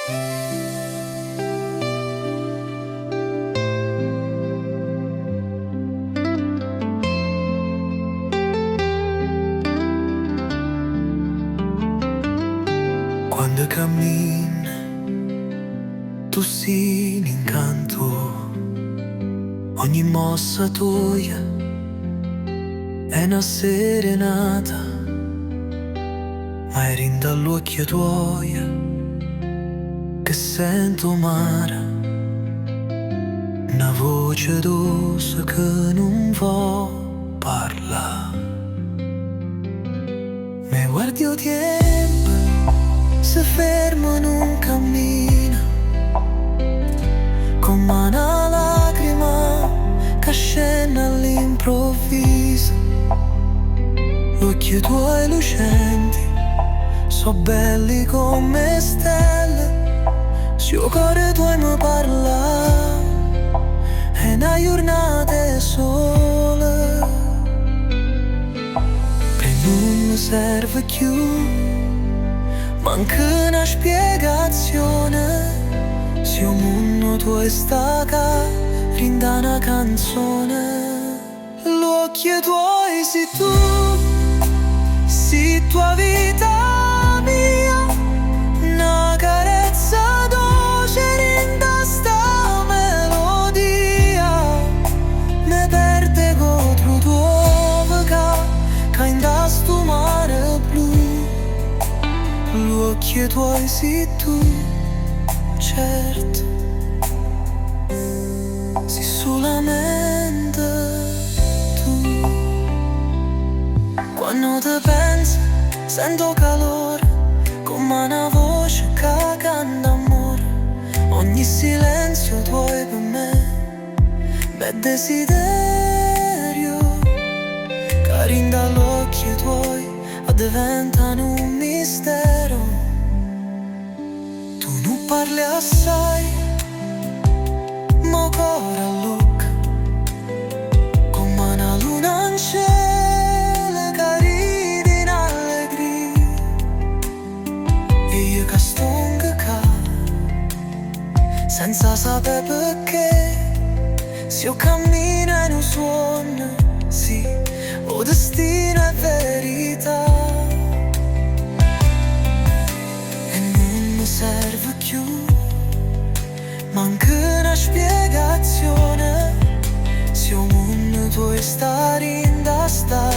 Quando cammini, tu sei un incanto, ogni mossa tua è una serenata, ma eri dall'occhio tuoi che sento mare, una voce dolce che non vuol parlare. Mi guardi il tempo, si ferma, non cammina, come una lacrima che scende all'improvviso. Occhi tuoi lucenti, so belli come stelle, se il cuore tuo mi parla, è una giornata sola, che non mi serve più, manca una spiegazione, se il mondo tuo sta qua, rinda una canzone. L'occhi tuoi sei tu, sì, tua vita mia, una carezza dolce rinda sta melodia, me perde contro tuo voca, che in sto mare blu. L'occhi tuoi sì tu, certo, sì solamente quando ti penso, sento calore, come una voce che canta amore. Ogni silenzio tuo per me è desiderio, che rinda l'occhio tuoi diventano un mistero. Tu non parli assai, ma cuore allucca, come una luna in cielo. Senza sapere perché, se io cammino in un suono, sì, o destino è verità. E non mi serve più, manca una spiegazione, se il mondo tuo sta rinda sta